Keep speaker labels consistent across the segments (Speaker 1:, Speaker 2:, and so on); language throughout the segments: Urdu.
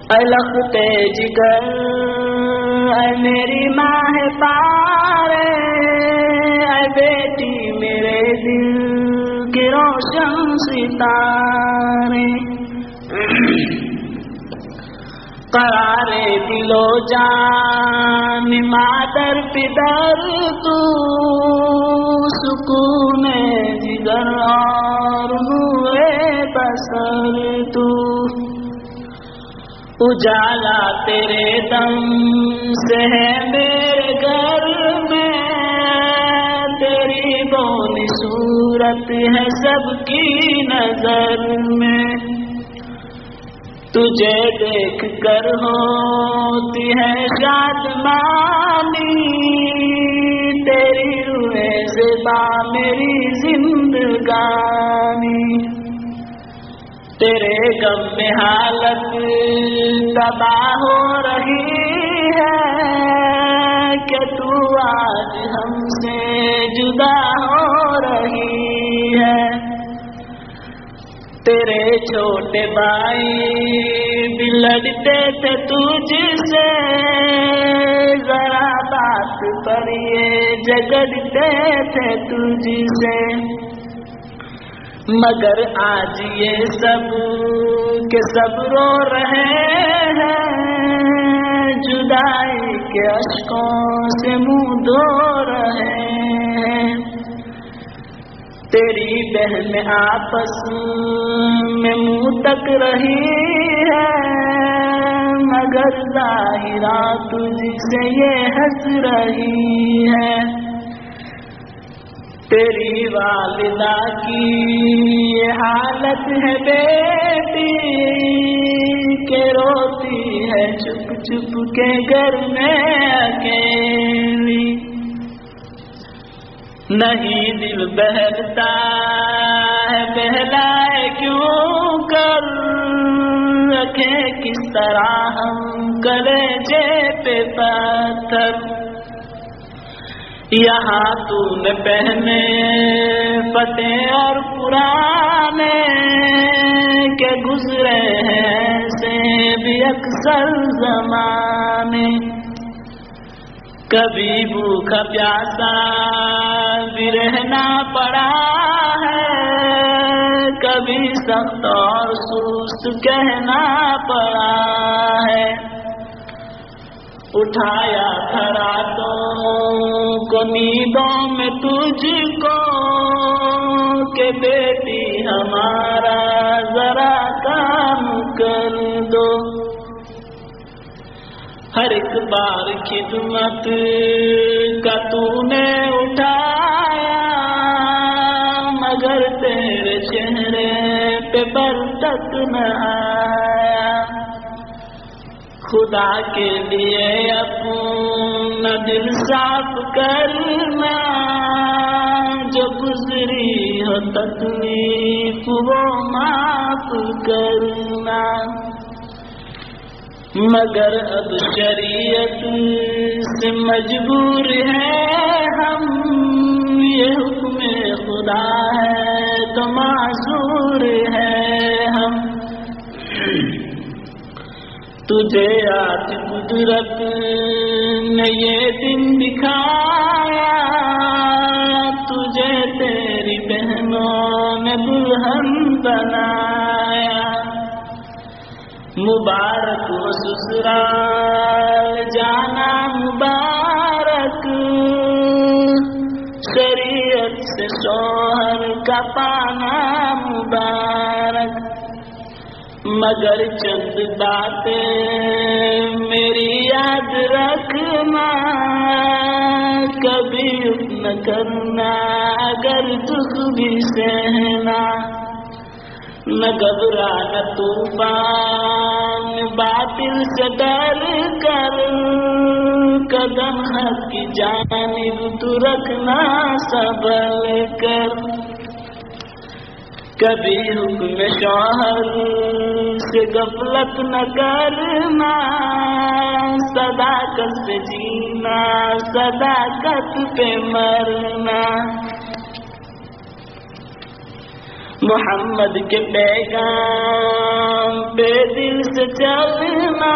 Speaker 1: لختے جگر اے میری ماہ پارے، اے بیٹی میرے دل کے روشن ستارے، قرار دل و جان مادر پدر تو، سکون جگر اور نور بصر تو، اجالا تیرے دم سے ہے میرے گھر میں، تیری بونی صورت ہے سب کی نظر میں، تجھے دیکھ کر ہوتی ہے شادمانی، تیری روح زیبا میری زندگانی، تیرے غم میں حالت تباہ ہو رہی ہے، کہ تو آج ہم سے جدا ہو رہی ہے، تیرے چھوٹے بھائی بھی لڑتے تھے تجھ سے، ذرا بات پر یہ جھگڑتے تھے تجھ سے، مگر آج یہ سب کے سب رو رہے ہیں، جدائی کے اشکوں سے منہ دھو رہے ہیں، تیری بہن آپس میں منہ تک رہی ہے، مگر ظاہرہ تجھ سے یہ ہنس رہی ہے، تیری والدہ کی یہ حالت ہے بیٹی، کہ روتی ہے چپ چپ کے گھر میں اکیلی، نہیں دل بہلتا ہے بہلائے کیوں کر، رکھے کس طرح ہم کلیجے پہ پتھر، یہاں تو نے پہنے فتح اور پرانے، کہ گزرے ہیں سے بھی اکثر زمانے، کبھی بھوکا پیاسا بھی رہنا پڑا ہے، کبھی سخت اور سست کہنا پڑا ہے، اٹھایا تھا راتوں کو نیندوں میں تجھ کو، کہ بیٹی ہمارا ذرا کام کر دو، ہر ایک بار خدمت کا تو نے اٹھایا، مگر تیرے چہرے پہ بر تک نہ آیا، خدا کے لیے اپنا دل صاف کرنا، جو گزری ہو تکلیف وہ معاف کرنا، مگر اب شریعت سے مجبور ہے ہم، یہ حکم خدا ہے تو معذور ہے ہم، تجھے آج قدرت نے یہ دن دکھایا، تجھے تیری بہنوں نے دلہن بنایا، مبارک ہو سسرال جانا مبارک، شریعت سے شوہر کا پانا مبارک، مگر چند باتیں میری یاد رکھنا، کبھی نہ کرنا اگر دکھ بھی سہنا، نہ گھبرانا طوفان باطل سے ڈر کر، قدم حق کی جانب تو رکھنا سنبھل کر، کبھی حکم شوہر سے غفلت نہ کرنا، صداقت سے جینا صداقت پہ مرنا، محمد کے پیغام پہ دل دل سے چلنا،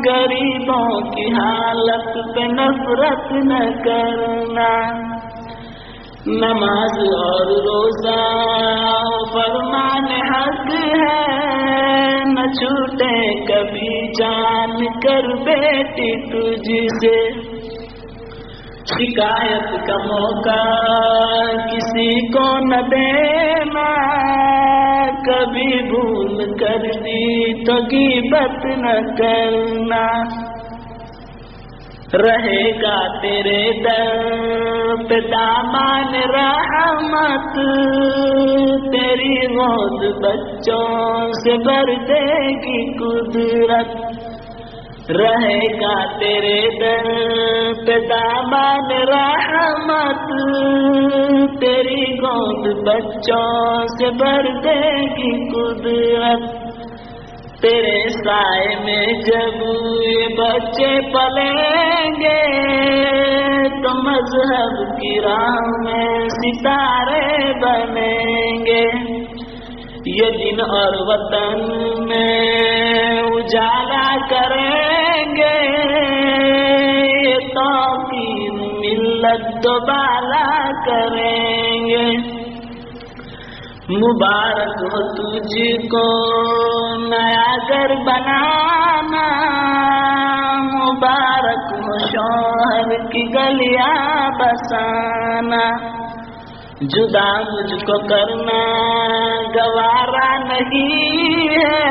Speaker 1: غریبوں کی حالت پہ نفرت نہ کرنا، نماز اور روزہ فرمان حق ہے، نہ چھوٹے کبھی جان کر بیٹی تجھ سے، شکایت کا موقع کسی کو نہ دینا، کبھی بھول کر دی تو غیبت نہ کرنا، رہے گا تیرے در پہ دامان رحمت، تیری گود بچوں سے بھر دے گی قدرت، رہے گا تیرے در پہ دامان رحمت، تیری گود بچوں سے بھر دے گی قدرت، تیرے سائے میں جب یہ بچے پلیں گے تو مذہب کی راہ میں ستارے بنیں گے، یہ دن اور وطن میں اجالا کریں گے، یہ توقیر ملت دوبالا کریں گے، مبارک ہو تجھ کو نیا گھر بنانا، مبارک ہو شوہر کی گلیاں بسانا، جدا مجھ کو کرنا گوارا نہیں ہے،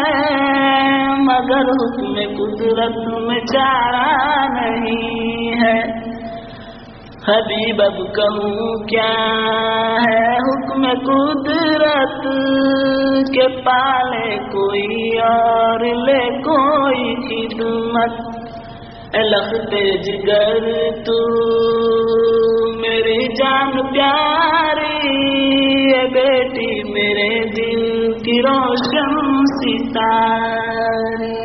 Speaker 1: مگر حکم قدرت میں چارہ نہیں ہے، حبیب اب کہوں کیا ہے حکم قدرت، کے پالے کوئی اور لے کوئی خدمت، اے لخت جگر تو میری جان پیاری، اے بیٹی میرے دل کی روشن ستارے۔